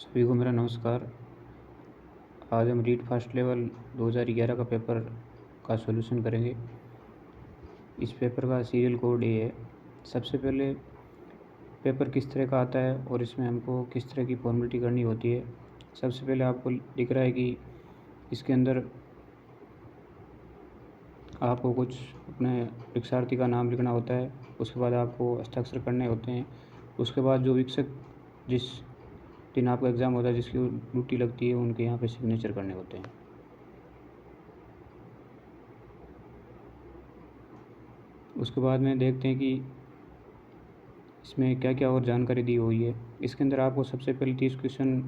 सभी को मेरा नमस्कार। आज हम रीड फर्स्ट लेवल 2011 का पेपर का सॉल्यूशन करेंगे। इस पेपर का सीरियल कोड ये है। सबसे पहले पेपर किस तरह का आता है और इसमें हमको किस तरह की फॉर्मेलिटी करनी होती है। सबसे पहले आपको दिख रहा है कि इसके अंदर आपको कुछ अपने परीक्षार्थी का नाम लिखना होता है। उसके बाद आपको हस्ताक्षर करने होते हैं। उसके बाद जो शिक्षक जिस दिन आपका एग्ज़ाम होता है, जिसकी ड्यूटी लगती है, उनके यहाँ पे सिग्नेचर करने होते हैं। उसके बाद में देखते हैं कि इसमें क्या क्या और जानकारी दी हुई है। इसके अंदर आपको सबसे पहले 30 क्वेश्चन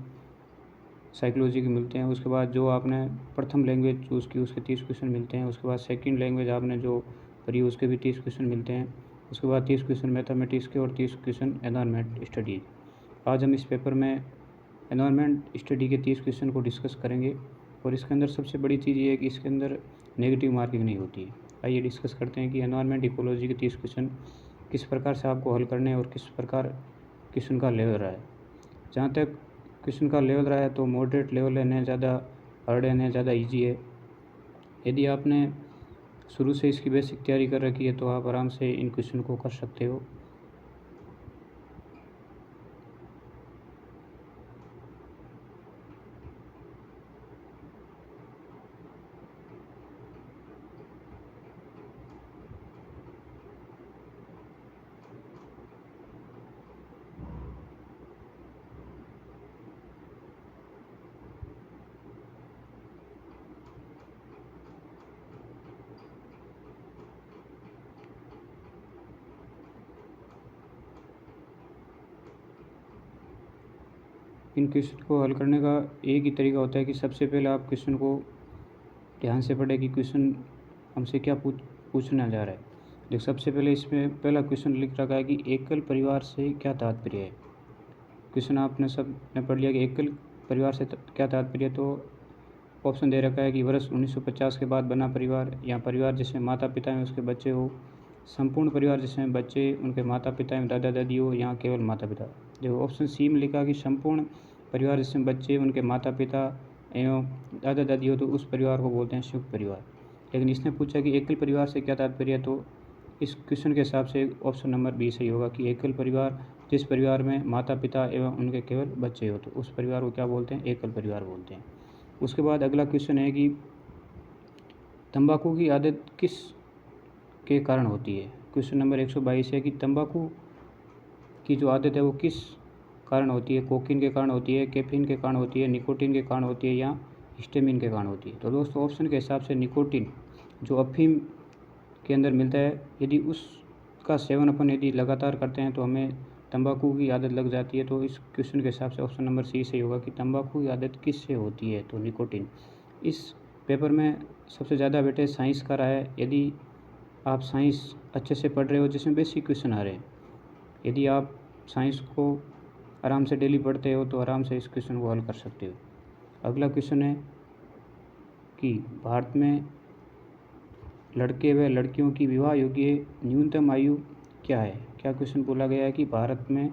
साइकोलॉजी के मिलते हैं। उसके बाद जो आपने प्रथम लैंग्वेज चूज़ की उसके 30 क्वेश्चन मिलते हैं। उसके बाद सेकंड लैंग्वेज आपने जो पढ़ी उसके भी 30 क्वेश्चन मिलते हैं। उसके बाद 30 क्वेश्चन मैथमेटिक्स के और 30 क्वेश्चन एनवायरनमेंट स्टडीज़। आज हम इस पेपर में एनवायरनमेंट स्टडी के 30 क्वेश्चन को डिस्कस करेंगे। और इसके अंदर सबसे बड़ी चीज़ ये है कि इसके अंदर नेगेटिव मार्किंग नहीं होती है। आइए डिस्कस करते हैं कि एनवायरनमेंट इकोलॉजी के 30 क्वेश्चन किस प्रकार से आपको हल करने हैं और किस प्रकार क्वेश्चन का लेवल रहा है। जहाँ तक क्वेश्चन का लेवल रहा है तो मॉडरेट लेवल है, न ज़्यादा हार्ड है न ज़्यादा ईजी है। यदि आपने शुरू से इसकी बेसिक तैयारी कर रखी है तो आप आराम से इन क्वेश्चन को कर सकते हो। इन क्वेश्चन को हल करने का एक ही तरीका होता है कि सबसे पहले आप क्वेश्चन को ध्यान से पढ़ें कि क्वेश्चन हमसे क्या पूछना जा रहा है। देख, सबसे पहले इसमें पहला क्वेश्चन लिख रखा है कि एकल परिवार से क्या तात्पर्य है। क्वेश्चन आपने सब ने पढ़ लिया कि एकल परिवार से क्या तात्पर्य है। तो ऑप्शन दे रखा है कि वर्ष 1950 के बाद बना परिवार, या परिवार जिसमें माता पिता एवं उसके बच्चे हो, संपूर्ण परिवार जिसमें बच्चे उनके माता पिता एवं दादा दादी हो, यहाँ केवल माता पिता। देखो, ऑप्शन सी में लिखा कि संपूर्ण परिवार जिसमें बच्चे उनके माता पिता एवं दादा दादी हो तो उस परिवार को बोलते हैं संयुक्त परिवार। लेकिन इसने पूछा कि एकल परिवार से क्या तात्पर्य है, तो इस क्वेश्चन के हिसाब से ऑप्शन नंबर बी सही होगा कि एकल परिवार जिस परिवार में माता पिता एवं उनके केवल बच्चे हो तो उस परिवार को क्या बोलते हैं, एकल परिवार बोलते हैं। उसके बाद अगला क्वेश्चन है कि तंबाकू की आदत किस के कारण होती है। क्वेश्चन नंबर 122 है कि तंबाकू की जो आदत है वो किस कारण होती है। कोकीन के कारण होती है, कैफीन के कारण होती है, निकोटीन के कारण होती है, या हिस्टामिन के कारण होती है। तो दोस्तों, ऑप्शन के हिसाब से निकोटीन जो अफीम के अंदर मिलता है, यदि उसका सेवन अपन यदि लगातार करते हैं तो हमें तंबाकू की आदत लग जाती है। तो इस क्वेश्चन के हिसाब से ऑप्शन नंबर सी सही होगा कि तंबाकू की आदत किस से होती है, तो निकोटीन। इस पेपर में सबसे ज़्यादा वेटेज साइंस का रहा है। यदि आप साइंस अच्छे से पढ़ रहे हो जिसमें बेसिक क्वेश्चन आ रहे हैं, यदि आप साइंस को आराम से डेली पढ़ते हो तो आराम से इस क्वेश्चन को हल कर सकते हो। अगला क्वेश्चन है कि भारत में लड़के व लड़कियों की विवाह योग्य न्यूनतम आयु क्या है। क्या क्वेश्चन बोला गया है कि भारत में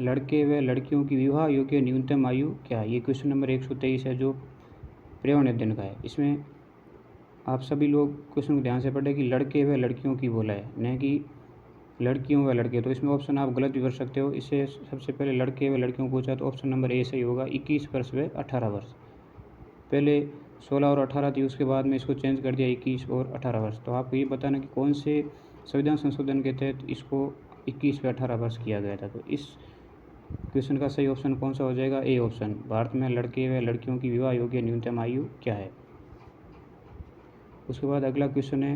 लड़के व लड़कियों की विवाह योग्य न्यूनतम आयु क्या है। ये क्वेश्चन नंबर 123 है जो पर्यावरण अध्ययन का है। इसमें आप सभी लोग क्वेश्चन को ध्यान से पढ़ें कि लड़के व लड़कियों की बोला है, न कि लड़कियों व लड़के। तो इसमें ऑप्शन आप गलत भी कर सकते हो। इससे सबसे पहले लड़के व लड़कियों को पूछा तो ऑप्शन नंबर ए सही होगा, 21 वर्ष व 18 वर्ष। पहले 16 और 18 थी, उसके बाद में इसको चेंज कर दिया 21 और 18 वर्ष। तो आपको ये बताना कि कौन से संविधान संशोधन के तहत इसको 21 व 18 वर्ष किया गया था। तो इस क्वेश्चन का सही ऑप्शन कौन सा हो जाएगा, ए ऑप्शन। भारत में लड़के व लड़कियों की विवाह योग्य न्यूनतम आयु क्या है। उसके बाद अगला क्वेश्चन है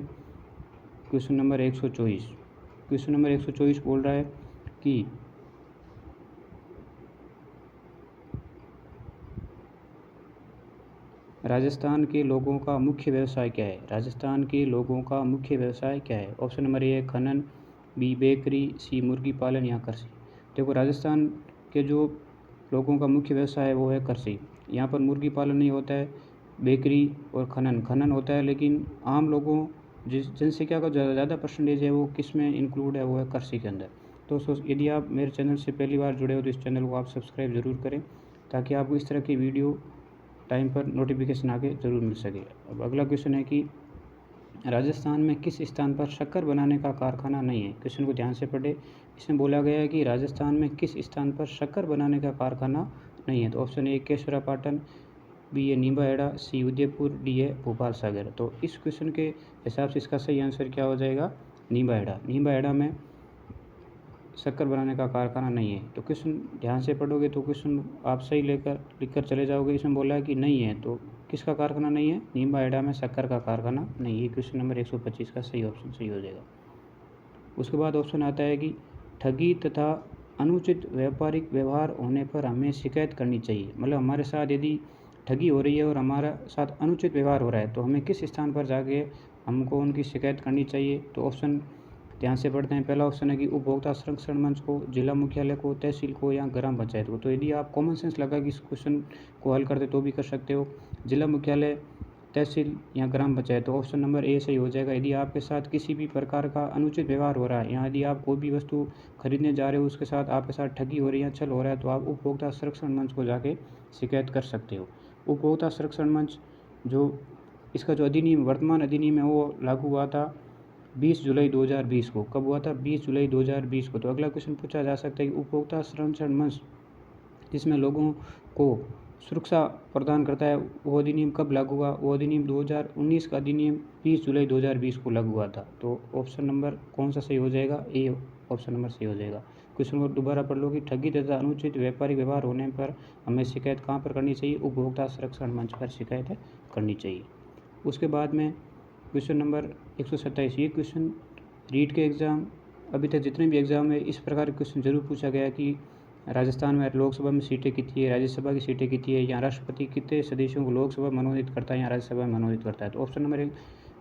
क्वेश्चन नंबर 124। क्वेश्चन नंबर 124 बोल रहा है कि राजस्थान के लोगों का मुख्य व्यवसाय क्या है। राजस्थान के लोगों का मुख्य व्यवसाय क्या है। ऑप्शन नंबर ए खनन, बी बेकरी, सी मुर्गी पालन, या कृषि। देखो, राजस्थान के जो लोगों का मुख्य व्यवसाय है वो है कृषि। यहाँ पर मुर्गी पालन नहीं होता है, बेकरी और खनन होता है। लेकिन आम लोगों जिस जनसंख्या का ज़्यादा परसेंटेज है वो किस में इंक्लूड है, वो है कृषि के अंदर। दोस्तों यदि आप मेरे चैनल से पहली बार जुड़े हो तो इस चैनल को आप सब्सक्राइब ज़रूर करें, ताकि आपको इस तरह की वीडियो टाइम पर नोटिफिकेशन आके ज़रूर मिल सके। अब अगला क्वेश्चन है कि राजस्थान में किस स्थान पर शक्कर बनाने का कारखाना नहीं है। क्वेश्चन को ध्यान से पढ़े। इसमें बोला गया है कि राजस्थान में किस स्थान पर शक्कर बनाने का कारखाना नहीं है। तो ऑप्शन ए केशवरापाटन, बी है नीमबाहेड़ा, सी उदयपुर, डी है भोपाल सागर। तो इस क्वेश्चन के हिसाब से इसका सही आंसर क्या हो जाएगा, नीमबाहेड़ा। नीमबाहेड़ा में शक्कर बनाने का कारखाना नहीं है। तो क्वेश्चन ध्यान से पढ़ोगे तो क्वेश्चन आप सही लिख कर चले जाओगे। इसमें बोला है कि नहीं है, तो किसका कारखाना नहीं है, नीमबाहेड़ा में शक्कर का कारखाना नहीं है। क्वेश्चन नंबर 125 का सही ऑप्शन सही हो जाएगा। उसके बाद ऑप्शन आता है कि ठगी तथा अनुचित व्यापारिक व्यवहार होने पर हमें शिकायत करनी चाहिए। मतलब हमारे साथ यदि ठगी हो रही है और हमारा साथ अनुचित व्यवहार हो रहा है तो हमें किस स्थान पर जाके हमको उनकी शिकायत करनी चाहिए। तो ऑप्शन ध्यान से पढ़ते हैं। पहला ऑप्शन है कि उपभोक्ता संरक्षण मंच को, जिला मुख्यालय को, तहसील को या ग्राम पंचायत को। तो यदि आप कॉमन सेंस लगा कि इस क्वेश्चन को हल करते तो भी कर सकते हो, जिला मुख्यालय, तहसील या ग्राम पंचायत। तो ऑप्शन नंबर ए सही हो जाएगा। यदि आपके साथ किसी भी प्रकार का अनुचित व्यवहार हो रहा है या यदि आप कोई भी वस्तु खरीदने जा रहे हो उसके साथ आपके साथ ठगी हो रही है, छल हो रहा है, तो आप उपभोक्ता संरक्षण मंच को जाके शिकायत कर सकते हो। उपभोक्ता संरक्षण मंच जो इसका जो अधिनियम, वर्तमान अधिनियम है, वो लागू हुआ था 20 जुलाई 2020 को। कब हुआ था, 20 जुलाई 2020 को। तो अगला क्वेश्चन पूछा जा सकता है कि उपभोक्ता संरक्षण मंच जिसमें लोगों को सुरक्षा प्रदान करता है, वो अधिनियम कब लागू हुआ। वो अधिनियम 2019 का अधिनियम 20 जुलाई 2020 को लागू हुआ था। तो ऑप्शन नंबर कौन सा सही हो जाएगा, ए ऑप्शन नंबर सही हो जाएगा। क्वेश्चन को दोबारा पढ़ लो कि ठगी तथा अनुचित व्यापारिक व्यवहार होने पर हमें शिकायत कहाँ पर करनी चाहिए, उपभोक्ता संरक्षण मंच पर शिकायत करनी चाहिए। उसके बाद में क्वेश्चन नंबर 127, ये क्वेश्चन रीट के एग्ज़ाम, अभी तक जितने भी एग्ज़ाम है इस प्रकार के क्वेश्चन जरूर पूछा गया कि राजस्थान में लोकसभा में सीटें कितनी है, राज्यसभा की सीटें कितनी है, या राष्ट्रपति कितने सदस्यों को लोकसभा मनोनीत करता है या राज्यसभा में मनोनीत करता है। तो ऑप्शन नंबर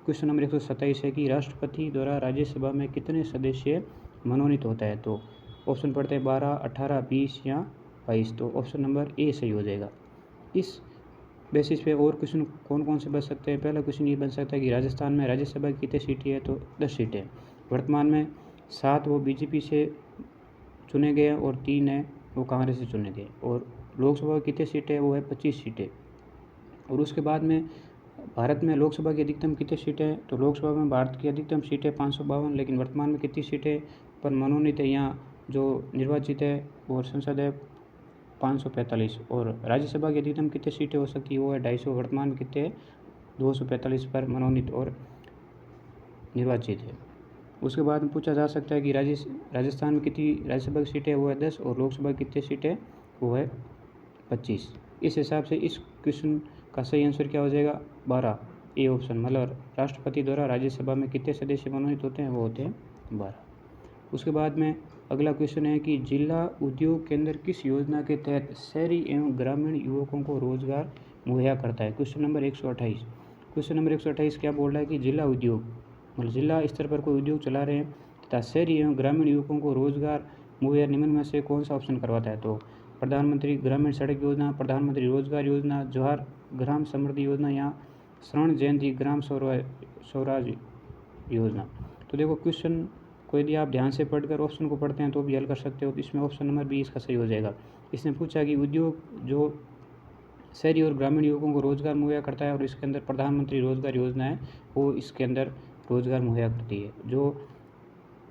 क्वेश्चन नंबर 127 है कि राष्ट्रपति द्वारा राज्यसभा में कितने सदस्य मनोनीत होता है। तो ऑप्शन पढ़ते हैं 12, 18, 20 या 22। तो ऑप्शन नंबर ए सही हो जाएगा। इस बेसिस पे और क्वेश्चन कौन कौन से बन सकते हैं। पहला क्वेश्चन ये बन सकता है कि राजस्थान में राज्यसभा की कितनी सीटें हैं। तो 10 सीटें। वर्तमान में 7 वो बीजेपी से चुने गए और 3 है वो कांग्रेस से चुने गए। और लोकसभा की कितनी सीटें, वो है 25 सीटें। और उसके बाद में भारत में लोकसभा की अधिकतम कितनी सीटें हैं। तो लोकसभा में भारत की अधिकतम सीटें 552, लेकिन वर्तमान में कितनी सीटें पर मनोनीत है या जो निर्वाचित है वो संसद है 545। और राज्यसभा की अधिकतम कितनी सीटें हो सकती है, वो है 250। वर्तमान में कितने 245 पर मनोनीत और निर्वाचित है। उसके बाद में पूछा जा सकता है कि राजस्थान में कितनी राज्यसभा की सीटें, वो है 10। और लोकसभा की कितनी सीटें, वो है 25। इस हिसाब से इस क्वेश्चन का सही आंसर क्या हो जाएगा, 12, ए ऑप्शन। मतलब राष्ट्रपति द्वारा राज्यसभा में कितने सदस्य मनोनीत होते हैं, वो होते हैं 12। उसके बाद में अगला क्वेश्चन है कि जिला उद्योग केंद्र किस योजना के तहत शहरी एवं ग्रामीण युवकों को रोजगार मुहैया करता है। Question number 128। क्वेश्चन नंबर 128 क्या बोल रहा है कि जिला उद्योग, मतलब जिला स्तर पर कोई उद्योग चला रहे हैं तथा शहरी एवं ग्रामीण युवकों को रोजगार मुहैया निम्न में से कौन सा ऑप्शन करवाता है। तो प्रधानमंत्री ग्रामीण सड़क योजना, प्रधानमंत्री रोजगार योजना, जवाहर ग्राम समृद्धि योजना या स्वर्ण जयंती ग्राम स्वराज योजना। तो देखो क्वेश्चन को यदि आप ध्यान से पढ़कर ऑप्शन को पढ़ते हैं तो भी हल कर सकते हो। तो इसमें ऑप्शन नंबर बी इसका सही हो जाएगा। इसने पूछा कि उद्योग जो शहरी और ग्रामीण युवकों को रोजगार मुहैया करता है और इसके अंदर प्रधानमंत्री रोजगार योजना है वो इसके अंदर रोजगार मुहैया करती है। जो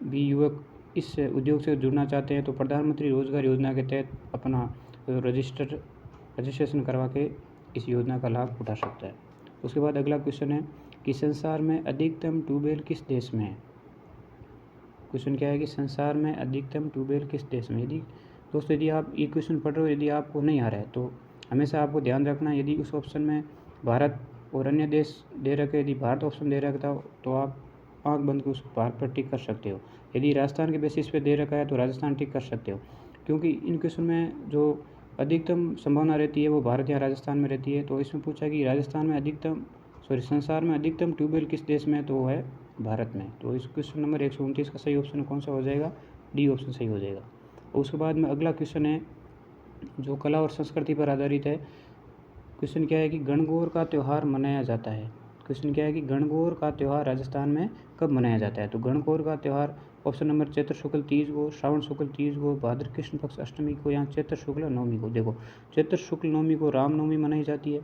भी युवक इस उद्योग से जुड़ना चाहते हैं तो प्रधानमंत्री रोजगार योजना के तहत अपना रजिस्ट्रेशन करवा के इस योजना का लाभ उठा सकता है। उसके बाद अगला क्वेश्चन है कि संसार में अधिकतम ट्यूबवेल किस देश में है। क्वेश्चन क्या है कि संसार में अधिकतम ट्यूबवेल किस देश में। यदि दोस्तों यदि आप ये क्वेश्चन पढ़ रहे हो, यदि आपको नहीं आ रहा है तो हमेशा आपको ध्यान रखना, यदि उस ऑप्शन में भारत और अन्य देश दे रखे, यदि भारत ऑप्शन दे रखा तो आप आँख बंद कर उस भारत पर टिक कर सकते हो। यदि राजस्थान के बेसिस पे दे रखा है तो राजस्थान टिक कर सकते हो, क्योंकि इन क्वेश्चन में जो अधिकतम संभावना रहती है वो भारत या राजस्थान में रहती है। तो इसमें पूछा कि राजस्थान में संसार में अधिकतम ट्यूबवेल किस देश में है, तो वो है भारत में। तो इस क्वेश्चन नंबर 129 का सही ऑप्शन कौन सा हो जाएगा, डी ऑप्शन सही हो जाएगा। और उसके बाद में अगला क्वेश्चन है जो कला और संस्कृति पर आधारित है। क्वेश्चन क्या है कि गणगौर का त्यौहार मनाया जाता है। क्वेश्चन क्या है कि गणगौर का त्यौहार राजस्थान में कब मनाया जाता है। तो गणगौर का त्यौहार ऑप्शन नंबर चैत्र शुक्ल तीज को, श्रावण शुक्ल तीज को, भाद्र कृष्ण पक्ष अष्टमी को या चैत्र शुक्ल नवमी को। देखो चैत्र शुक्ल नवमी को रामनवमी मनाई जाती है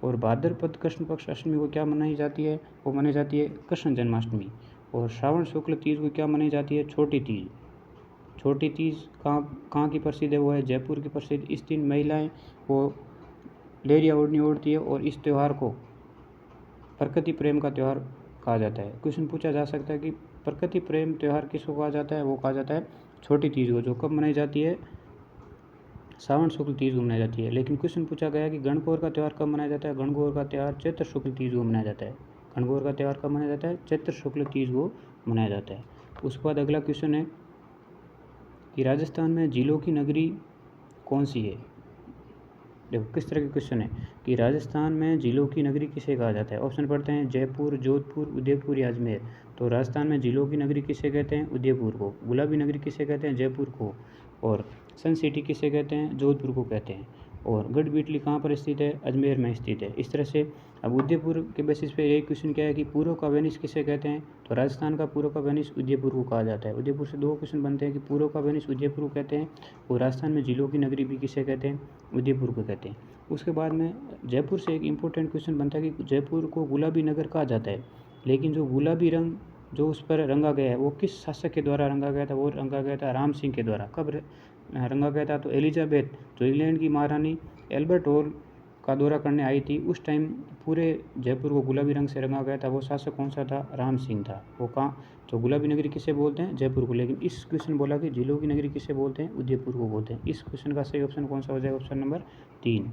और भाद्रपद कृष्ण पक्ष अष्टमी को क्या मनाई जाती है, वो मनाई जाती है कृष्ण जन्माष्टमी। और श्रावण शुक्ल तीज को क्या मनाई जाती है, छोटी तीज। छोटी तीज कहाँ की प्रसिद्ध है, वो है जयपुर की प्रसिद्ध। इस दिन महिलाएं वो लेरिया ओढ़नी ओढ़ती है और इस त्यौहार को प्रकृति प्रेम का त्यौहार कहा जाता है। क्वेश्चन पूछा जा सकता है कि प्रकृति प्रेम त्यौहार किसको कहा जाता है, वो कहा जाता है छोटी तीज को, जो कब मनाई जाती है, श्रावण शुक्ल तीज को मनाई जाती है। लेकिन क्वेश्चन पूछा गया कि गणगौर का त्यौहार कब मनाया जाता है, गणगौर का त्यौहार चैत्र शुक्ल तीज को मनाया जाता है। गणगौर का त्यौहार कब मनाया जाता है, चैत्र शुक्ल तीज को मनाया जाता है। उसके बाद अगला क्वेश्चन है कि राजस्थान में झीलों की नगरी कौन सी है। देखो किस तरह के क्वेश्चन है कि राजस्थान में झीलों की नगरी किसे कहा जाता है। ऑप्शन पढ़ते हैं जयपुर, जोधपुर, उदयपुर या अजमेर। तो राजस्थान में झीलों की नगरी किसे कहते हैं, उदयपुर को। गुलाबी नगरी किसे कहते हैं, जयपुर को। और सन सिटी किसे कहते हैं, जोधपुर को कहते हैं। और गढ़बिटली कहाँ पर स्थित है, अजमेर में स्थित है। इस तरह से अब उदयपुर के बेसिस पे एक क्वेश्चन क्या है कि पूर्व का वेनिस किसे कहते हैं, तो राजस्थान का पूर्व का वेनिस उदयपुर को कहा जाता है। उदयपुर से दो क्वेश्चन बनते हैं कि पूर्व का वेनिस उदयपुर को कहते हैं और राजस्थान में झीलों की नगरी भी किसे कहते हैं, उदयपुर को कहते हैं। उसके बाद में जयपुर से एक इम्पोर्टेंट क्वेश्चन बनता है कि जयपुर को गुलाबी नगर कहा जाता है, लेकिन जो गुलाबी रंग जो उस पर रंगा गया है वो किस शासक के द्वारा रंगा गया था, वो रंगा गया था राम सिंह के द्वारा। कब रंगा गया था, तो एलिजाबेथ जो इंग्लैंड की महारानी एल्बर्ट हॉल का दौरा करने आई थी, उस टाइम पूरे जयपुर को गुलाबी रंग से रंगा गया था। वो शासक कौन सा था, राम सिंह था। वो कहाँ, तो गुलाबी नगरी किसे बोलते हैं, जयपुर को। लेकिन इस क्वेश्चन बोला कि झीलों की नगरी किसे बोलते हैं, उदयपुर को बोलते हैं। इस क्वेश्चन का सही ऑप्शन कौन सा हो जाएगा, ऑप्शन नंबर 3।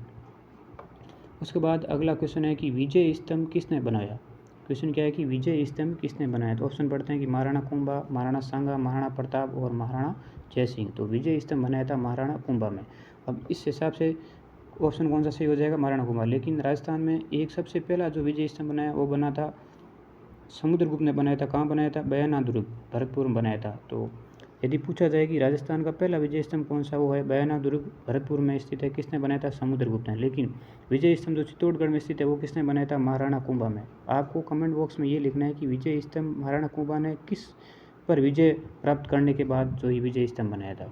उसके बाद अगला क्वेश्चन है कि विजय स्तंभ किसने बनाया। क्वेश्चन क्या है कि विजय स्तंभ किसने बनाया। तो ऑप्शन पढ़ते हैं कि महाराणा कुंभा, महाराणा सांगा, महाराणा प्रताप और महाराणा जय सिंह। तो विजय स्तंभ बनाया था महाराणा कुंभा में। अब इस हिसाब से ऑप्शन कौन सा सही हो जाएगा, महाराणा कुंभा। लेकिन राजस्थान में एक सबसे पहला जो विजय स्तंभ बनाया वो बना था समुद्रगुप्त ने बनाया था। कहाँ बनाया था, बयाना दुर्ग भरतपुर में बनाया था। तो यदि पूछा जाए कि राजस्थान का पहला विजय स्तंभ कौन सा, वो है बयाना दुर्ग भरतपुर में स्थित है। किसने बनाया था, समुद्रगुप्त ने। लेकिन विजय स्तंभ जो चित्तौड़गढ़ में स्थित है वो किसने बनाया था, महाराणा कुंभा में। आपको कमेंट बॉक्स में ये लिखना है कि विजय स्तंभ महाराणा कुंभा ने किस पर विजय प्राप्त करने के बाद जो ये विजय स्तंभ बनाया था।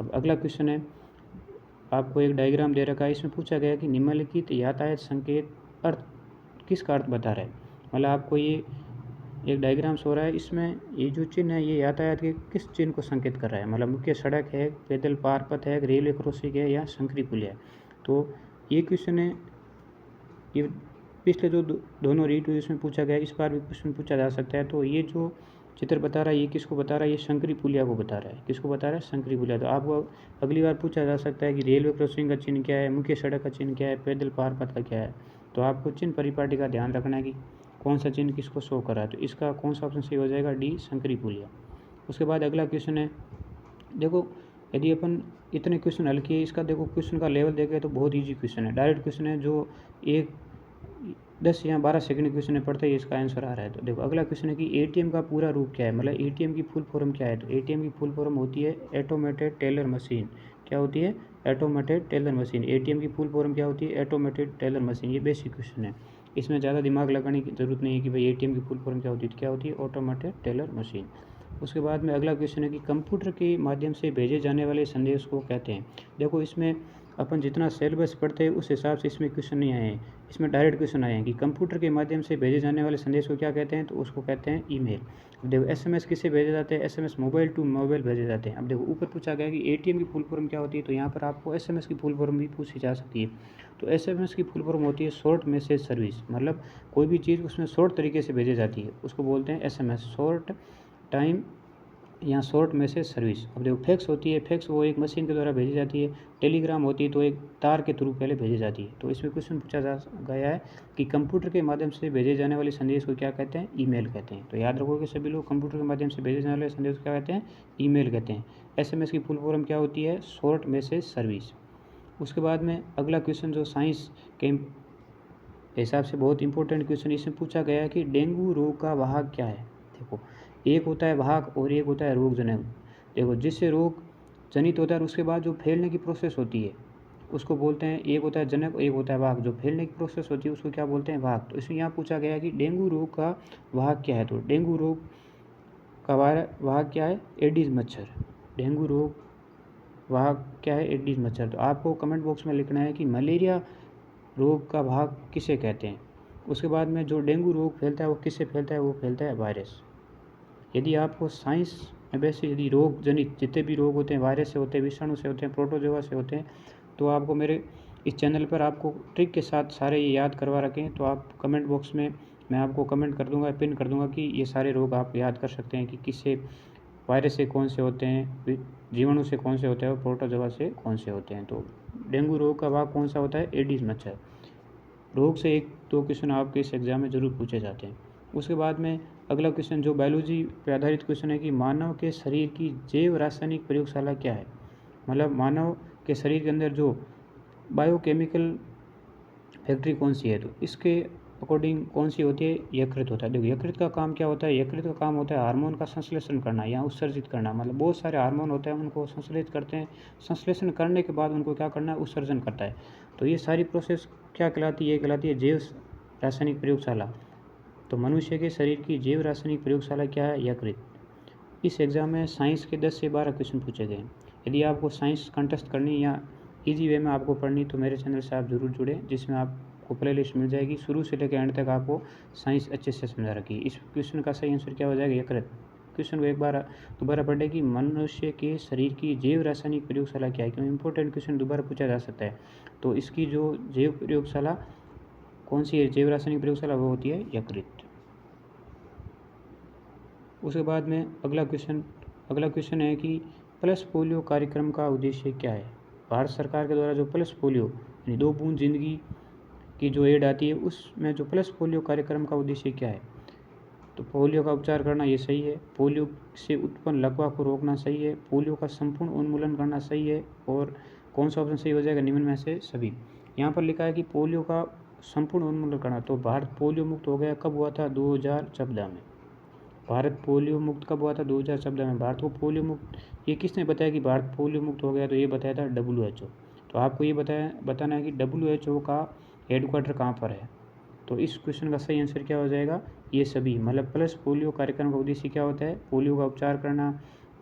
अब अगला क्वेश्चन है, आपको एक डायग्राम दे रखा है, इसमें पूछा गया कि निम्नलिखित यातायात संकेत अर्थ किसका अर्थ बता रहा है। मतलब आपको ये एक डायग्राम शो रहा है, इसमें ये जो चिन्ह है ये यातायात के किस चिन्ह को संकेत कर रहा है। मतलब मुख्य सड़क है, पैदल पार पथ है, रेलवे क्रॉसिंग है या शंकरी पुल है। तो ये क्वेश्चन है, ये पिछले जो दोनों रीट हुई उसमें पूछा गया, इस बार भी क्वेश्चन पूछा जा सकता है। तो ये जो चित्र बता रहा है ये किसको बता रहा है, ये शंकरी पुलिया को बता रहा है। किसको बता रहा है, शंकरी पुलिया। तो आपको अगली बार पूछा जा सकता है कि रेलवे क्रॉसिंग का चिन्ह क्या है, मुख्य सड़क का चिन्ह क्या है, पैदल पार पथ का क्या है। तो आपको चिन्ह परिपाटी का ध्यान रखना है कि कौन सा चिन्ह किसको शो कर रहा है। तो इसका कौन सा ऑप्शन सही हो जाएगा, डी शंकरी पुलिया। उसके बाद अगला क्वेश्चन है, देखो यदि अपन इतने क्वेश्चन हल किए, इसका देखो क्वेश्चन का लेवल देखें तो बहुत ईजी क्वेश्चन है, डायरेक्ट क्वेश्चन है जो एक 10 या 12 सेकंड क्वेश्चन में पढ़ते ही इसका आंसर आ रहा है। तो देखो अगला क्वेश्चन है कि एटीएम का पूरा रूप क्या है, मतलब एटीएम की फुल फॉर्म क्या है। तो एटीएम की फुल फॉर्म होती है ऑटोमेटेड टेलर मशीन। क्या होती है, ऑटोमेटेड टेलर मशीन। एटीएम की फुल फॉर्म क्या होती है, ऑटोमेटेड टेलर मशीन। ये बेसिक क्वेश्चन है, इसमें ज़्यादा दिमाग लगाने की जरूरत नहीं है कि भाई एटीएम की फुल फॉर्म क्या होती है। क्या होती है, ऑटोमेटेड टेलर मशीन। उसके बाद में अगला क्वेश्चन है कि कंप्यूटर के माध्यम से भेजे जाने वाले संदेश को कहते हैं। देखो इसमें अपन जितना सिलेबस पढ़ते हैं उस हिसाब से इसमें क्वेश्चन नहीं आए हैं, इसमें डायरेक्ट क्वेश्चन आए हैं कि कंप्यूटर के माध्यम से भेजे जाने वाले संदेश को क्या कहते हैं, तो उसको कहते हैं ईमेल। अब देखो एसएमएस किससे भेजे जाते हैं, एसएमएस मोबाइल टू मोबाइल भेजे जाते हैं। अब देखो ऊपर पूछा गया कि एटीएम की फुल फॉर्म क्या होती है, तो यहाँ पर आपको एसएमएस की फुल फॉर्म भी पूछी जा सकती है। तो एसएमएस की फुल फॉर्म होती है शॉर्ट मैसेज सर्विस, मतलब कोई भी चीज़ उसमें शॉर्ट तरीके से भेजी जाती है उसको बोलते हैं एसएमएस, शॉर्ट टाइम या शॉर्ट मैसेज सर्विस। अब देखो फैक्स होती है, फैक्स वो एक मशीन के द्वारा भेजी जाती है। टेलीग्राम होती है तो एक तार के थ्रू पहले भेजी जाती है। तो इसमें क्वेश्चन पूछा जा गया है कि कंप्यूटर के माध्यम से भेजे जाने वाले संदेश को क्या कहते हैं, ईमेल कहते हैं। तो याद रखोगे सभी लोग, कंप्यूटर के माध्यम से भेजे जाने वाले संदेश को क्या कहते हैं, ईमेल कहते हैं। एसएमएस की फुल फॉर्म क्या होती है, शॉर्ट मैसेज सर्विस। उसके बाद में अगला क्वेश्चन जो साइंस के हिसाब से बहुत इंपॉर्टेंट क्वेश्चन, इसमें पूछा गया है कि डेंगू रोग का वाहक क्या है। देखो एक होता है वाहक और एक होता है रोग जनक। देखो जिससे रोग जनित होता है उसके बाद जो फैलने की प्रोसेस होती है उसको बोलते हैं, एक होता है जनक और एक होता है वाहक। जो फैलने की प्रोसेस होती है उसको क्या बोलते हैं, वाहक। तो इसमें यहाँ पूछा गया है कि डेंगू रोग का वाहक क्या है। तो डेंगू रोग का वाहक क्या है? एडीज मच्छर। डेंगू रोग वाहक क्या है? एडीज मच्छर। तो आपको कमेंट बॉक्स में लिखना है कि मलेरिया रोग का वाहक किसे कहते हैं। उसके बाद में जो डेंगू रोग फैलता है वो किससे फैलता है? वो फैलता है वायरस। यदि आपको साइंस में वैसे यदि रोग जनित जितने भी रोग होते हैं वायरस से होते हैं, विषाणु से होते हैं, प्रोटोजोआ से होते हैं, तो आपको मेरे इस चैनल पर आपको ट्रिक के साथ सारे ये याद करवा रखें। तो आप कमेंट बॉक्स में मैं आपको कमेंट कर दूंगा, पिन कर दूंगा कि ये सारे रोग आप याद कर सकते हैं कि किससे, वायरस से कौन से होते हैं, जीवाणु से कौन से होते हैं और प्रोटोजोआ से कौन से होते हैं। तो डेंगू रोग का वाहक कौन सा होता है? एडीज मच्छर रोग से 1-2 क्वेश्चन आपके इस एग्ज़ाम में ज़रूर पूछे जाते हैं। उसके बाद में अगला क्वेश्चन जो बायोलॉजी पे आधारित क्वेश्चन है कि मानव के शरीर की जैव रासायनिक प्रयोगशाला क्या है? मतलब मानव के शरीर के अंदर जो बायोकेमिकल फैक्ट्री कौन सी है? तो इसके अकॉर्डिंग कौन सी होती है? यकृत होता है। देखो यकृत का काम क्या होता है? यकृत का काम होता है हार्मोन का संश्लेषण करना या उत्सर्जित करना। मतलब बहुत सारे हार्मोन होते हैं, उनको संश्लेषित करते हैं, संश्लेषण करने के बाद उनको क्या करना है? उत्सर्जन करता है। तो ये सारी प्रोसेस क्या कहलाती है? ये कहलाती है जैव रासायनिक प्रयोगशाला। तो मनुष्य के शरीर की जैव रासायनिक प्रयोगशाला क्या है? यकृत। इस एग्ज़ाम में साइंस के 10 से 12 क्वेश्चन पूछे गए हैं। यदि आपको साइंस कंटेस्ट करनी या इजी वे में आपको पढ़नी तो मेरे चैनल से आप ज़रूर जुड़ें, जिसमें आपको प्लेलिस्ट मिल जाएगी। शुरू से लेकर एंड तक आपको साइंस अच्छे से समझा रखी है। इस क्वेश्चन का सही आंसर क्या हो जाएगा? यकृत। क्वेश्चन को एक बार दोबारा पढ़े कि मनुष्य के शरीर की जैव रासायनिक प्रयोगशाला क्या है, क्योंकि इंपॉर्टेंट क्वेश्चन दोबारा पूछा जा सकता है। तो इसकी जो जैव प्रयोगशाला कौन सी है? जैव रासायनिक प्रयोगशाला वो होती है यकृत। उसके बाद में अगला क्वेश्चन है कि पल्स पोलियो कार्यक्रम का उद्देश्य क्या है? भारत सरकार के द्वारा जो पल्स पोलियो यानी 2 बूंद जिंदगी की जो एड आती है, उसमें जो पल्स पोलियो कार्यक्रम का उद्देश्य क्या है? तो पोलियो का उपचार करना, ये सही है। पोलियो से उत्पन्न लकवा को रोकना सही है। पोलियो का संपूर्ण उन्मूलन करना सही है। और कौन सा ऑप्शन सही हो जाएगा? निम्न में से सभी। यहाँ पर लिखा है कि पोलियो का संपूर्ण उन्मूलन करना। तो भारत पोलियो मुक्त हो गया कब हुआ था? 2014 में। भारत पोलियो मुक्त कब हुआ था? 2014 में। भारत को पोलियो मुक्त ये किसने बताया कि भारत पोलियो मुक्त हो गया? तो ये बताया था WHO। तो आपको ये बताना है कि WHO का हेडक्वार्टर कहाँ पर है। तो इस क्वेश्चन का सही आंसर क्या हो जाएगा? ये सभी। मतलब पल्स पोलियो कार्यक्रम का उद्देश्य क्या होता है? पोलियो का उपचार करना,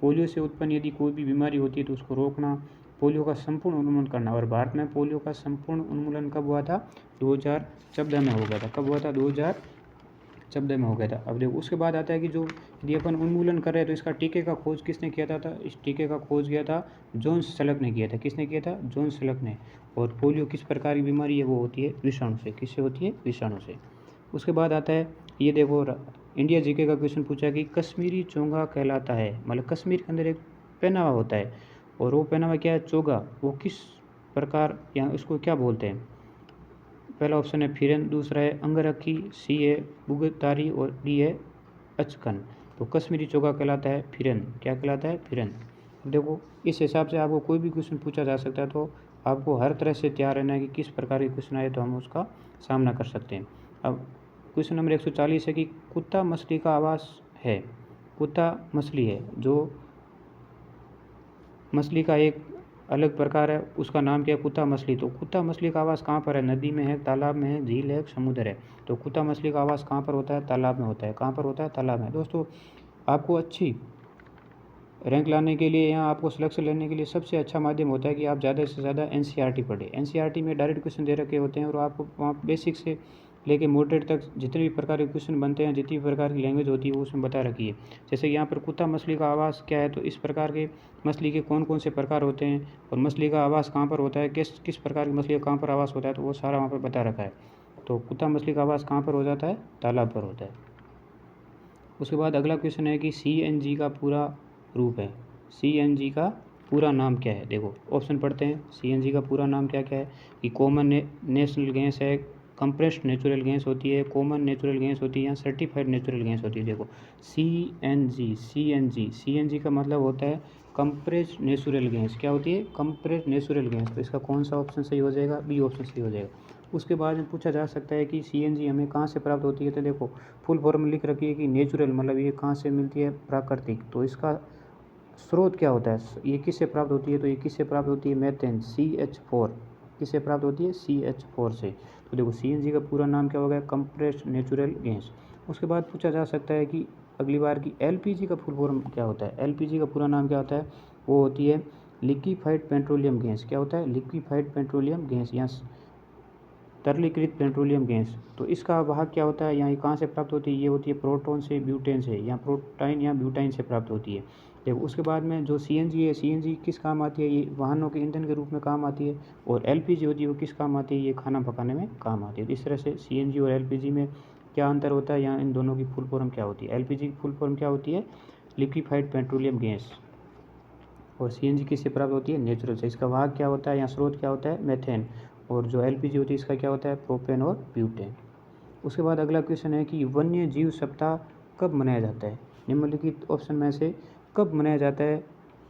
पोलियो से उत्पन्न यदि कोई भी बीमारी होती है तो उसको रोकना, पोलियो का संपूर्ण उन्मूलन करना। और भारत में पोलियो का संपूर्ण उन्मूलन कब हुआ था? 2014 में हो गया था। कब हुआ था? 2014 में हो गया था। अब देखो उसके बाद आता है कि जो यदि अपन उन्मूलन कर रहे हैं तो इसका टीके का खोज किसने किया था? इस टीके का खोज किया था जोन्स सलक ने किया था। किसने किया था? जोन्स सलक ने। और पोलियो किस प्रकार की बीमारी है? वो होती है विषाणु से। किससे होती है? विषाणु से। उसके बाद आता है ये देखो इंडिया जीके का क्वेश्चन पूछा कि कश्मीरी चोंगा कहलाता है। मतलब कश्मीर के अंदर एक पहनावा होता है और वो पहनावा क्या है? चोगा। वो किस प्रकार या उसको क्या बोलते हैं? पहला ऑप्शन है फिरन, दूसरा है अंगरखी, सी है बुगतारी और डी है अचकन। तो कश्मीरी चोगा कहलाता है फिरन। क्या कहलाता है? फिरन। देखो इस हिसाब से आपको कोई भी क्वेश्चन पूछा जा सकता है, तो आपको हर तरह से तैयार रहना है कि किस प्रकार के क्वेश्चन आए तो हम उसका सामना कर सकते हैं। अब क्वेश्चन नंबर 140 है कि कुत्ता मछली का आवास है। कुत्ता मछली है, जो मछली का एक अलग प्रकार है, उसका नाम क्या है? कुत्ता मछली। तो कुत्ता मछली का आवास कहाँ पर है? नदी में है, तालाब में है, झील है, समुद्र है। तो कुत्ता मछली का आवास कहाँ पर होता है? तालाब में होता है। कहाँ पर होता है? तालाब में। दोस्तों आपको अच्छी रैंक लाने के लिए या आपको सिलेक्शन लेने के लिए सबसे अच्छा माध्यम होता है कि आप ज़्यादा से ज़्यादा NCERT पढ़ें। NCERT में डायरेक्ट क्वेश्चन दे रखे होते हैं और आपको वहाँ बेसिक से लेके मॉडरेट तक जितने भी प्रकार के क्वेश्चन बनते हैं, जितनी भी प्रकार की लैंग्वेज होती है वो उसमें बता रखी है। जैसे यहाँ पर कुत्ता मछली का आवास क्या है, तो इस प्रकार के मछली के कौन कौन से प्रकार होते हैं और मछली का आवास कहाँ पर होता है, किस किस प्रकार की मछली का कहाँ पर आवास होता है, तो वो सारा वहाँ पर बता रखा है। तो कुत्ता मछली का आवास कहाँ पर हो जाता है? तालाब पर होता है। उसके बाद अगला क्वेश्चन है कि CNG का पूरा रूप है। CNG का पूरा नाम क्या है? देखो ऑप्शन पढ़ते हैं। CNG का पूरा नाम क्या क्या है कि कॉमन नेशनल गैस है, कंप्रेस्ड नेचुरल गैस होती है, कॉमन नेचुरल गैस होती है या सर्टिफाइड नेचुरल गैस होती है। देखो CNG का मतलब होता है कंप्रेस्ड नेचुरल गैस। क्या होती है? Compressed natural gas. तो इसका कौन सा ऑप्शन सही हो जाएगा? बी ऑप्शन सही हो जाएगा। उसके बाद में पूछा जा सकता है कि CNG हमें कहाँ से प्राप्त होती है। तो देखो फुल फॉर्म लिख रखी है कि नेचुरल, मतलब ये कहाँ से मिलती है? प्राकृतिक। तो इसका स्रोत क्या होता है? ये किससे प्राप्त होती है? तो ये किससे प्राप्त होती है? Methane, CH4। किससे प्राप्त होती है? CH4 से। तो देखो CNG का पूरा नाम क्या होगा? Compressed natural gas. उसके बाद पूछा जा सकता है कि अगली बार की एलपीजी का फुल फॉर्म क्या होता है। एलपीजी का पूरा नाम क्या होता है, वो होती है लिक्विफाइड पेट्रोलियम गैस। क्या होता है, लिक्विफाइड पेट्रोलियम गैस या तरलीकृत पेट्रोलियम गैस। तो इसका वाहक क्या होता है, यहाँ ये कहाँ से प्राप्त होती है, ये होती है प्रोटॉन से, ब्यूटेन से, या प्रोटाइन या ब्यूटाइन से प्राप्त होती है। देखो उसके बाद में जो सीएनजी है, सीएनजी किस काम आती है, ये वाहनों के ईंधन के रूप में काम आती है। और एलपीजी होती है वो किस काम आती है, ये खाना पकाने में काम आती है। तो इस तरह से सीएनजी और एलपीजी में क्या अंतर होता है, यहाँ इन दोनों की फुल फॉर्म क्या होती है। एलपीजी की फुल फॉर्म क्या होती है, लिक्विफाइड पेट्रोलियम गैस। और सीएनजी किससे प्राप्त होती है, नेचुरल से। इसका वाहक क्या होता है या स्रोत क्या होता है, मेथेन। और जो एलपीजी होती है इसका क्या होता है, प्रोपेन और ब्यूटेन। उसके बाद अगला क्वेश्चन है कि वन्य जीव सप्ताह कब मनाया जाता है। निम्नलिखित ऑप्शन में से कब मनाया जाता है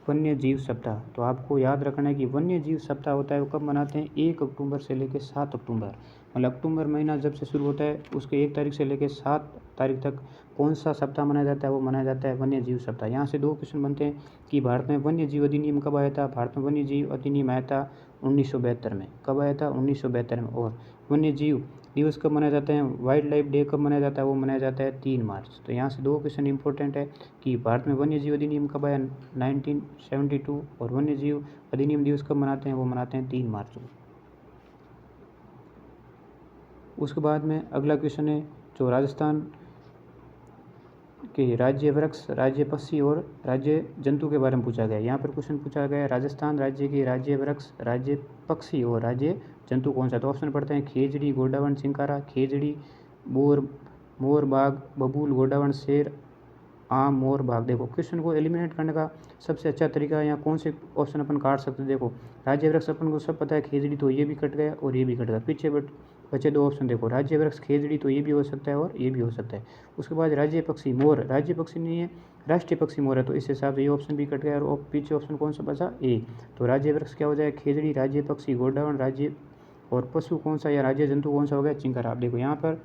वन्य जीव सप्ताह। तो आपको याद रखना है कि वन्य जीव सप्ताह होता है वो कब मनाते हैं, 1 अक्टूबर से लेकर 7 अक्टूबर। मतलब अक्टूबर महीना जब से शुरू होता है उसके 1 तारीख से लेकर 7 तारीख तक कौन सा सप्ताह मनाया जाता है, वो मनाया जाता है वन्य जीव सप्ताह। यहाँ से 2 क्वेश्चन बनते हैं कि भारत में वन्य जीव अधिनियम कब आया था। भारत में वन्य जीव अधिनियम आया था 1972 में। कब आया था, 1972 में। और वन्य जीव दिवस कब मनाया जाता है, वाइल्ड लाइफ डे कब मनाया जाता है, वो मनाया जाता है 3 मार्च। तो यहाँ से 2 क्वेश्चन इंपॉर्टेंट है कि भारत में वन्य जीव अधिनियम कब आया, 1972। और वन्य जीव अधिनियम दिवस कब मनाते हैं, वो मनाते हैं 3 मार्च को। उसके बाद में अगला क्वेश्चन है जो राजस्थान के राज्य वृक्ष, राज्य पक्षी और राज्य जंतु के बारे में पूछा गया है। यहाँ पर क्वेश्चन पूछा गया है राजस्थान राज्य के राज्य वृक्ष, राज्य पक्षी और राज्य जंतु कौन सा। तो ऑप्शन पढ़ते हैं खेजड़ी, गोडावण, चिंकारा। खेजड़ी, मोर बाघ, बबूल, गोडावण, शेर, आम, मोर, बाघ। देखो क्वेश्चन को एलिमिनेट करने का सबसे अच्छा तरीका है, यहाँ कौन से ऑप्शन अपन काट सकते हैं। देखो राज्य वृक्ष अपन को सब पता है खेजड़ी, तो ये भी कट गया और ये भी कट गया। पीछे बचे 2 ऑप्शन देखो, राज्य वृक्ष खेजड़ी, तो ये भी हो सकता है और ये भी हो सकता है। उसके बाद राज्य पक्षी मोर, राज्य पक्षी नहीं है, राष्ट्रीय पक्षी मोर है, तो इस हिसाब से ये ऑप्शन भी कट गया। और पीछे ऑप्शन कौन सा बचा, ए। तो राज्य वृक्ष क्या हो जाएगा, खेजड़ी, राज्य पक्षी गोडावण, राज्य और पशु कौन सा या राज्य जंतु कौन सा हो गया, चिंकारा। आप देखो यहाँ पर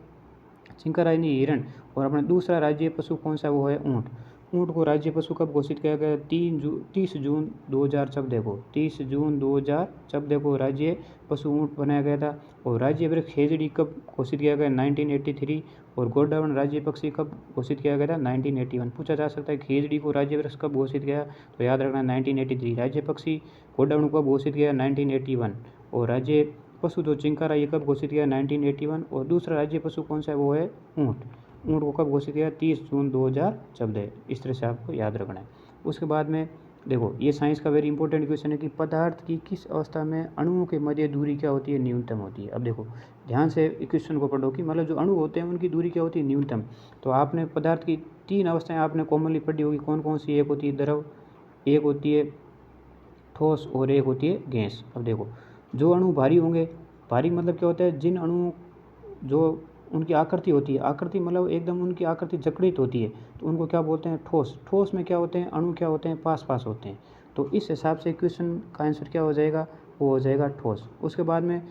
चिंकारा यानी हिरण। और अपना दूसरा राज्य पशु कौन सा, वो है ऊँट। ऊँट को राज्य पशु कब घोषित किया गया, 30 जून 2004। देखो 30 जून 2004 देखो राज्य पशु ऊँट बनाया गया था। और राज्य वृक्ष खेजड़ी कब घोषित किया गया, 1983। और गोडावण राज्य पक्षी कब घोषित किया गया था, 1981। पूछा जा सकता है खेजड़ी को राज्य वृक्ष कब घोषित किया, तो याद रखना 1983। राज्य पक्षी गोडावण कब घोषित किया, 1981। और राज्य पशु जो चिंकारा ये कब घोषित किया, 1981। और दूसरा राज्य पशु कौन सा है, वो है ऊँट। ऊँट को कब घोषित किया, 30 जून 2014। इस तरह से आपको याद रखना है। उसके बाद में देखो ये साइंस का वेरी इंपॉर्टेंट क्वेश्चन है कि पदार्थ की किस अवस्था में अणुओं के मध्य दूरी क्या होती है, न्यूनतम होती है। अब देखो ध्यान से क्वेश्चन को पढ़ो कि मतलब जो अणु होते हैं उनकी दूरी क्या होती है, न्यूनतम। तो आपने पदार्थ की 3 अवस्थाएं आपने कॉमनली पढ़ी होगी, कौन कौन सी। एक होती है द्रव, एक होती है ठोस और एक होती है गैस। अब देखो जो अणु भारी होंगे, भारी मतलब क्या होता है, जिन अणु जो उनकी आकृति होती है, आकृति मतलब एकदम उनकी आकृति जकड़ित होती है, तो उनको क्या बोलते हैं, ठोस। ठोस में क्या होते हैं, अणु क्या होते हैं, पास पास होते हैं। तो इस हिसाब से क्वेश्चन का आंसर क्या हो जाएगा, वो हो जाएगा ठोस। उसके बाद में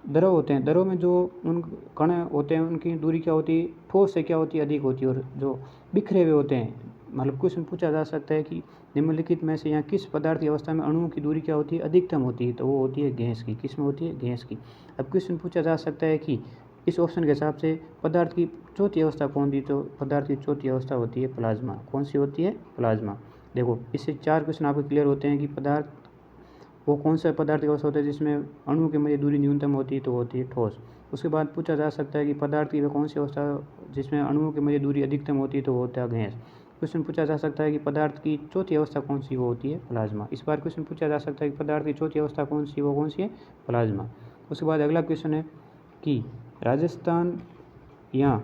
द्रव होते हैं, द्रव में जो उन कण होते हैं उनकी दूरी क्या होती है, ठोस से क्या होती है, अधिक होती है। और जो बिखरे हुए होते हैं, मतलब क्वेश्चन पूछा जा सकता है कि निम्नलिखित में से यहाँ किस पदार्थ की अवस्था में अणुओं की दूरी क्या होती है, अधिकतम होती है, तो वो होती है गैस की। किस में होती है, गैस की। अब क्वेश्चन पूछा जा सकता है कि इस ऑप्शन के हिसाब से पदार्थ की चौथी अवस्था कौन दी, तो पदार्थ की चौथी अवस्था होती है प्लाज्मा। कौन सी होती है, प्लाज्मा। देखो इससे 4 क्वेश्चन आपको क्लियर होते हैं कि पदार्थ वो कौन सा पदार्थ की अवस्था होता है जिसमें अणु के मध्य दूरी न्यूनतम होती है, तो होती है ठोस। उसके बाद पूछा जा सकता है कि पदार्थ की वह कौन सी अवस्था जिसमें अणुओं के मध्य दूरी अधिकतम होती है, तो होता है गैस। क्वेश्चन पूछा जा सकता है कि पदार्थ की चौथी अवस्था कौन सी, वो होती है प्लाज्मा। इस बार क्वेश्चन पूछा जा सकता है कि पदार्थ की चौथी अवस्था कौन सी, वो कौन सी है, प्लाज्मा। उसके बाद अगला क्वेश्चन है कि राजस्थान या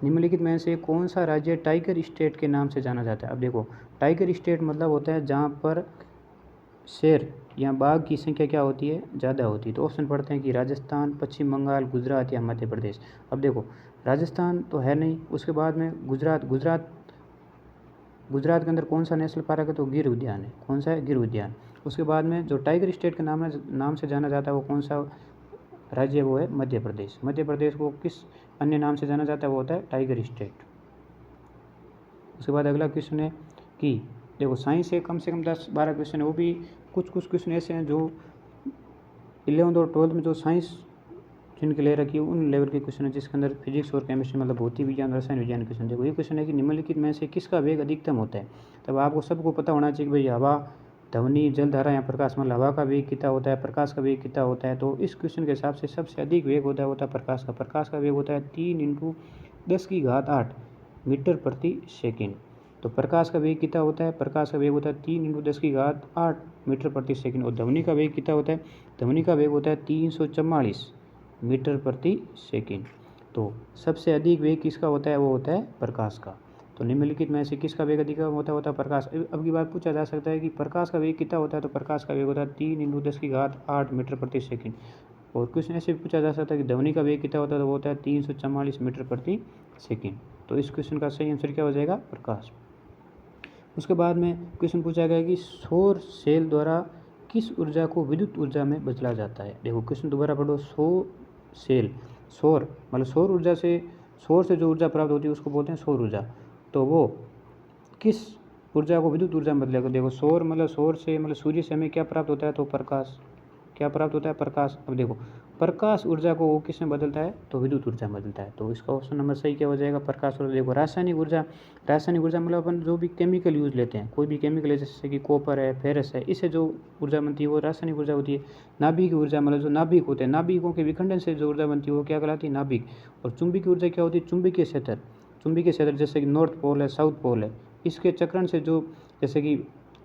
निम्नलिखित में से कौन सा राज्य टाइगर स्टेट के नाम से जाना जाता है। अब देखो टाइगर स्टेट मतलब होता है जहाँ पर शेर या बाघ की संख्या क्या होती है, ज़्यादा होती है। तो ऑप्शन पढ़ते हैं कि राजस्थान, पश्चिम बंगाल, गुजरात या मध्य प्रदेश। अब देखो राजस्थान तो है नहीं, उसके बाद में गुजरात के अंदर कौन सा नेशनल पार्क है, तो गिर उद्यान है। कौन सा है, गिर उद्यान। उसके बाद में जो टाइगर स्टेट के नाम से जाना जाता है वो कौन सा राज्य, वो है मध्य प्रदेश। मध्य प्रदेश को किस अन्य नाम से जाना जाता है, वो होता है टाइगर स्टेट। उसके बाद अगला क्वेश्चन है कि देखो साइंस से कम 10-12 क्वेश्चन है, वो भी कुछ क्वेश्चन ऐसे हैं जो 11th और 12th में जो साइंस जिनकी ले रखी है उन लेवल के क्वेश्चन है जिसके अंदर फिजिक्स और केमिस्ट्री मतलब भौतिक विज्ञान रसायन विज्ञान क्वेश्चन। देखो ये क्वेश्चन है कि निम्नलिखित में से किसका वेग अधिकतम होता है। तब आपको सबको पता होना चाहिए कि भाई हवा, ध्वनि, जल धारा या प्रकाश, मतलब हवा का वेग कितना होता है, प्रकाश का वेग कितना होता है। तो इस क्वेश्चन के हिसाब से सबसे अधिक वेग होता है प्रकाश का। प्रकाश का वेग होता है 3 × 10⁸ मीटर प्रति सेकेंड। तो प्रकाश का वेग कितना होता है, प्रकाश का वेग होता है 3 × 10⁸ मीटर प्रति सेकेंड। और ध्वनि का वेग कितना होता है, ध्वनि का वेग होता है 344 मीटर प्रति सेकेंड। तो सबसे अधिक वेग किसका होता है, वो होता है प्रकाश का। तो निम्नलिखित में से किसका वेग अधिक होता है प्रकाश। अब की बार पूछा जा सकता है कि प्रकाश का वेग कितना होता है, तो प्रकाश का वेग होता है 3 × 10⁸ मीटर प्रति सेकेंड। और क्वेश्चन ऐसे भी पूछा जा सकता है कि ध्वनि का वेग कितना होता है, तो वो होता है 344 मीटर प्रति सेकेंड। तो इस क्वेश्चन का सही आंसर क्या हो जाएगा, प्रकाश। उसके बाद में क्वेश्चन पूछा गया कि सौर सेल द्वारा किस ऊर्जा को विद्युत ऊर्जा में बदला जाता है। देखो क्वेश्चन दोबारा पढ़ो। सौर सेल, सौर मतलब सौर ऊर्जा से, सौर से जो ऊर्जा प्राप्त होती है उसको बोलते हैं सौर ऊर्जा। तो वो किस ऊर्जा को विद्युत ऊर्जा में बदलेगा। देखो सौर मतलब सौर से मतलब सूर्य से हमें क्या प्राप्त होता है, तो प्रकाश। क्या प्राप्त होता है, प्रकाश। अब देखो प्रकाश ऊर्जा को वो किस में बदलता है, तो विद्युत ऊर्जा में बदलता है। तो इसका ऑप्शन नंबर सही क्या हो जाएगा, प्रकाश ऊर्जा। देखो रासायनिक ऊर्जा, रासायनिक ऊर्जा मतलब अपन जो भी केमिकल यूज लेते हैं, कोई भी केमिकल है जैसे कि कॉपर है, फेरस है, इससे जो ऊर्जा बनती है वो रासायनिक ऊर्जा होती है। नाभिक ऊर्जा मतलब जो नाभिक होते हैं, नाभिकों के विखंडन से जो ऊर्जा बनती है वो क्या कहलाती है, नाभिक। और चुंबकीय ऊर्जा क्या होती है, चुंबकीय क्षेत्र। चुंबकीय क्षेत्र जैसे कि नॉर्थ पोल है, साउथ पोल है, इसके चक्रण से जो जैसे कि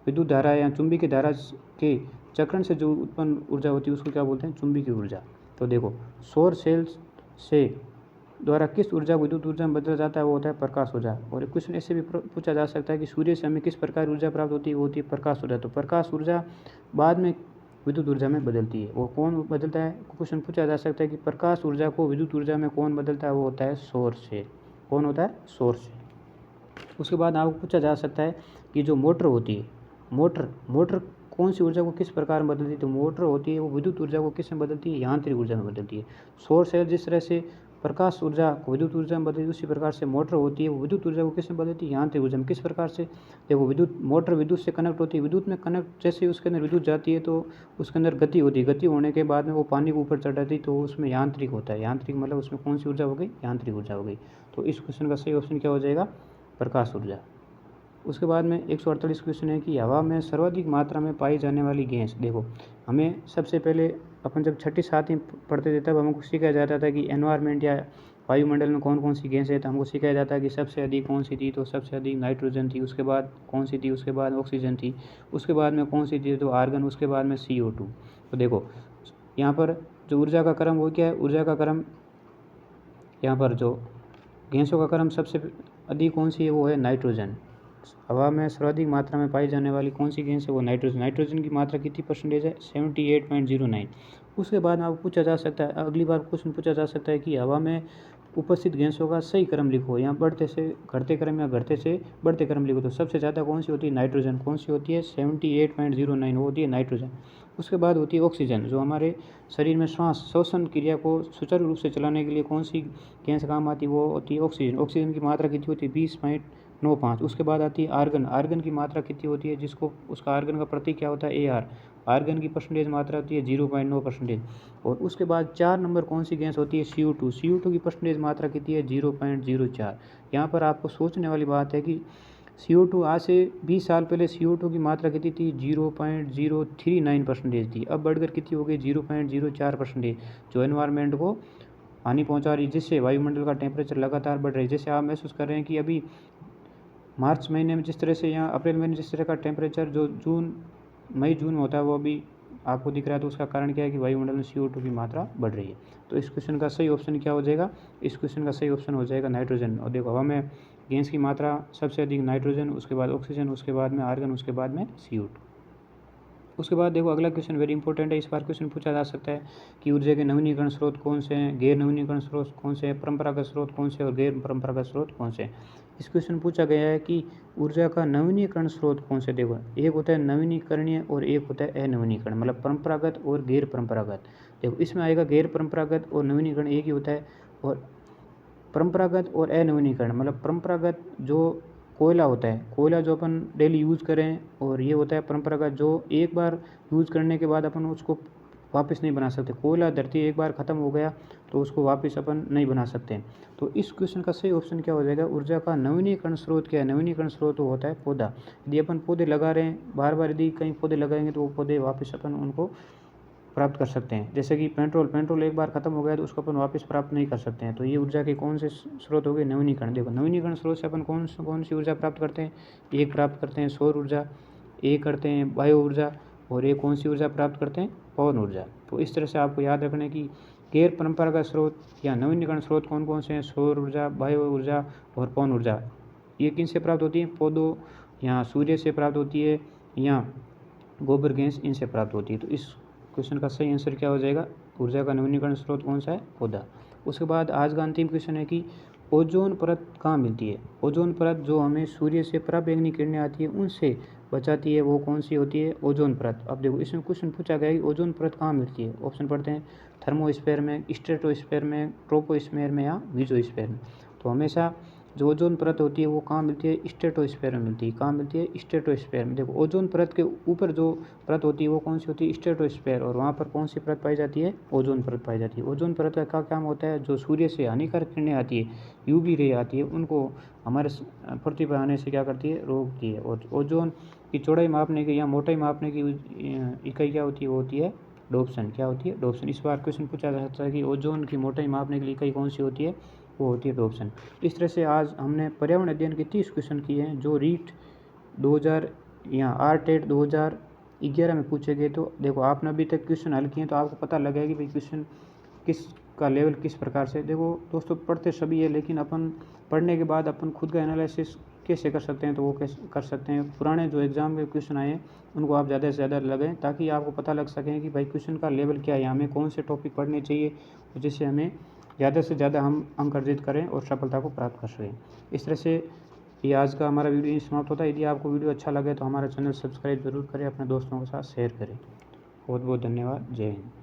विद्युत धारा या चुंबकीय धारा के चक्रण से जो उत्पन्न ऊर्जा होती है उसको क्या बोलते हैं, चुंबकीय ऊर्जा। तो देखो सौर सेल्स से द्वारा किस ऊर्जा को विद्युत ऊर्जा में बदला जाता है, वो होता है प्रकाश ऊर्जा। और क्वेश्चन ऐसे भी पूछा जा सकता है कि सूर्य से हमें किस प्रकार ऊर्जा प्राप्त होती है, वो होती है प्रकाश ऊर्जा। तो प्रकाश ऊर्जा बाद में विद्युत ऊर्जा में बदलती है। वो कौन बदलता है, क्वेश्चन पूछा जा सकता है कि प्रकाश ऊर्जा को विद्युत ऊर्जा में कौन बदलता है, वो होता है सौर से। कौन होता है, सौर से। उसके बाद आपको पूछा जा सकता है कि जो मोटर होती है, मोटर कौन सी ऊर्जा को किस प्रकार में बदलती है। तो मोटर होती है वो विद्युत ऊर्जा को किस में बदलती है, यांत्रिक ऊर्जा में बदलती है। सौर सेल जिस तरह से प्रकाश ऊर्जा को विद्युत ऊर्जा में बदलती है, उसी प्रकार से मोटर होती है वो विद्युत ऊर्जा को किस में बदलती है, यांत्रिक ऊर्जा में। किस प्रकार से, देखो विद्युत मोटर विद्युत से कनेक्ट होती है, विद्युत में कनेक्ट जैसे उसके अंदर विद्युत जाती है तो उसके अंदर गति होती है, गति होने के बाद में वो पानी को ऊपर चढ़ाती है तो उसमें यांत्रिक होता है। यांत्रिक मतलब उसमें कौन सी ऊर्जा हो गई, यांत्रिक ऊर्जा हो गई। तो इस क्वेश्चन का सही ऑप्शन क्या हो जाएगा, प्रकाश ऊर्जा। उसके बाद में 148 क्वेश्चन है कि हवा में सर्वाधिक मात्रा में पाई जाने वाली गैस। देखो हमें सबसे पहले अपन जब 6ठी 7वीं पढ़ते थे तब हमको सिखाया जाता था कि एनवायरनमेंट या वायुमंडल में कौन कौन सी गैस है। तो हमको सिखाया जाता है कि सबसे अधिक कौन सी थी, तो सबसे अधिक नाइट्रोजन थी। उसके बाद कौन सी थी, उसके बाद ऑक्सीजन थी। उसके बाद में कौन सी थी, तो आर्गन। उसके बाद में CO2। तो देखो यहाँ पर जो ऊर्जा का क्रम वो क्या है, ऊर्जा का क्रम यहाँ पर जो गैसों का क्रम सबसे अधिक कौन सी है, वो है नाइट्रोजन। हवा में सर्वाधिक मात्रा में पाई जाने वाली कौन सी गैस है, वो नाइट्रोजन। नाइट्रोजन की मात्रा कितनी परसेंटेज है, 78.09। उसके बाद में आपको पूछा जा सकता है, अगली बार क्वेश्चन पूछा जा सकता है कि हवा में उपस्थित गैसों का सही क्रम लिखो, या बढ़ते से घटते क्रम या घटते से बढ़ते क्रम लिखो। तो सबसे ज़्यादा कौन सी होती है, नाइट्रोजन। कौन सी होती है, 78.09 वो होती है नाइट्रोजन। उसके बाद होती है ऑक्सीजन, जो हमारे शरीर में श्वास श्वसन क्रिया को सुचारू रूप से चलाने के लिए कौन सी गैस काम आती है, वो होती है ऑक्सीजन। ऑक्सीजन की मात्रा कितनी होती है, 20.95। उसके बाद आती है आर्गन। आर्गन की मात्रा कितनी होती है, जिसको उसका आर्गन का प्रतीक क्या होता है, AR। आर्गन की परसेंटेज मात्रा होती है 0.9%। और उसके बाद 4 नंबर कौन सी गैस होती है, CO2। CO2 की परसेंटेज मात्रा कितनी है, 0.04। यहाँ पर आपको सोचने वाली बात है कि CO2 आज से 20 साल पहले CO2 की मात्रा कितनी थी, 0.039% थी। अब बढ़कर कितनी हो गई, 0.04%, जो एनवायरनमेंट को हानि पहुंचा रही है, जिससे वायुमंडल का टेम्परेचर लगातार बढ़ रहा है। जैसे आप महसूस कर रहे हैं कि अभी मार्च महीने में जिस तरह से, या अप्रैल महीने जिस तरह का टेम्परेचर जो मई जून में होता है वो अभी आपको दिख रहा है। तो उसका कारण क्या है कि वायुमंडल में CO2 की मात्रा बढ़ रही है। तो इस क्वेश्चन का सही ऑप्शन क्या हो जाएगा, इस क्वेश्चन का सही ऑप्शन हो जाएगा नाइट्रोजन। और देखो हवा में गैस की मात्रा सबसे अधिक नाइट्रोजन, उसके बाद ऑक्सीजन, उसके बाद में आर्गन, उसके बाद में CO2। उसके बाद देखो अगला क्वेश्चन वेरी इंपॉर्टेंट है। इस बार क्वेश्चन पूछा जा सकता है कि ऊर्जा के नवीनीकरण स्रोत कौन से हैं, गैर नवीनीकरण स्रोत कौन से हैं, परंपरागत स्रोत कौन से और गैर परंपरागत स्रोत कौन से हैं। इस क्वेश्चन पूछा गया है कि ऊर्जा का नवीनीकरण स्रोत कौन से। देखो एक होता है नवीनीकरणीय और एक होता है अनवीनीकरण, मतलब परंपरागत और गैर परंपरागत। देखो इसमें आएगा गैर परंपरागत और नवीनीकरण एक ही होता है, और परंपरागत और अनवीनीकरण मतलब परंपरागत जो कोयला होता है, कोयला जो अपन डेली यूज़ करें, और ये होता है परंपरागत जो एक बार यूज़ करने के बाद अपन उसको वापस नहीं बना सकते। कोयला धरती एक बार ख़त्म हो गया तो उसको वापस अपन नहीं बना सकते। तो इस क्वेश्चन का सही ऑप्शन क्या हो जाएगा, ऊर्जा का नवीनीकरण स्रोत क्या है, नवीनीकरण स्रोत होता है पौधा। यदि अपन पौधे लगा रहे हैं बार बार, यदि कहीं पौधे लगाएंगे तो वो पौधे वापस अपन उनको प्राप्त कर सकते हैं। जैसे कि पेट्रोल एक बार ख़त्म हो गया तो उसको अपन वापस प्राप्त नहीं कर सकते हैं। तो ये ऊर्जा के कौन से स्रोत हो गए, नवीनीकरण। देखो नवीनीकरण स्रोत से अपन कौन सी ऊर्जा प्राप्त करते हैं, एक प्राप्त करते हैं सौर ऊर्जा, एक करते हैं वायु ऊर्जा, और एक कौन सी ऊर्जा प्राप्त करते हैं, पवन ऊर्जा। तो इस तरह से आपको याद रखना है कि गैर परंपरागत स्रोत या नवीनीकरण स्रोत कौन कौन से हैं, सौर ऊर्जा, वायु ऊर्जा और पवन ऊर्जा। ये किन से प्राप्त होती है, पौधों या सूर्य से प्राप्त होती है या गोबर गैस इनसे प्राप्त होती है। तो इस क्वेश्चन का सही आंसर क्या हो जाएगा, ऊर्जा का नवीनीकरण स्रोत कौन सा है, पौधा। उसके बाद आज का अंतिम क्वेश्चन है कि ओजोन परत कहाँ मिलती है। ओजोन परत जो हमें सूर्य से पराबैंगनी किरणें आती है उनसे बचाती है, वो कौन सी होती है, ओजोन परत। अब देखो इसमें क्वेश्चन पूछा गया है कि ओजोन परत कहाँ मिलती है। ऑप्शन पढ़ते हैं, थर्मोस्फीयर में, स्ट्रेटोस्फीयर में, ट्रोपोस्फीयर में या मीजोस्फीयर में। तो हमेशा जो ओजोन परत होती है वो कहाँ मिलती है, स्ट्रेटोस्फीयर में मिलती है। कहाँ मिलती है, स्ट्रेटोस्फीयर में। देखो ओजोन परत के ऊपर जो परत होती है वो कौन सी होती है, स्ट्रेटोस्फीयर, और वहाँ पर कौन सी परत पाई जाती है, ओजोन परत पाई जाती है। ओजोन परत का क्या काम होता है, जो सूर्य से हानिकारक किरणें आती है, यूवी रे आती है, उनको हमारे पृथ्वी पर आने से क्या करती है, रोकती है। और ओजोन की चौड़ाई मापने की या मोटाई मापने की इकाई क्या होती है, वो होती है डोप्सन। क्या होती है, डोप्सन। इस बार क्वेश्चन पूछा जा सकता है कि ओजोन की मोटाई मापने के लिए इकाई कौन सी होती है, वो होती है डोप्सन। इस तरह से आज हमने पर्यावरण अध्ययन के 30 क्वेश्चन किए हैं जो रीट 2000 या आरटेट 2011 में पूछे गए। तो देखो आपने अभी तक क्वेश्चन हल किए तो आपको पता लगेगा कि भाई क्वेश्चन किस का लेवल किस प्रकार से। देखो दोस्तों पढ़ते सभी है, लेकिन अपन पढ़ने के बाद अपन खुद का एनालिसिस कैसे कर सकते हैं, तो वो कैसे कर सकते हैं, पुराने जो एग्ज़ाम में क्वेश्चन आए हैं उनको आप ज़्यादा से ज़्यादा लगाएं, ताकि आपको पता लग सके कि भाई क्वेश्चन का लेवल क्या है, हमें कौन से टॉपिक पढ़ने चाहिए जिससे हमें ज़्यादा से ज़्यादा हम अंक अर्जित करें और सफलता को प्राप्त कर सकें। इस तरह से ये आज का हमारा वीडियो समाप्त होता है। यदि आपको वीडियो अच्छा लगे तो हमारा चैनल सब्सक्राइब जरूर करें, अपने दोस्तों के साथ शेयर करें। बहुत बहुत धन्यवाद। जय हिंद।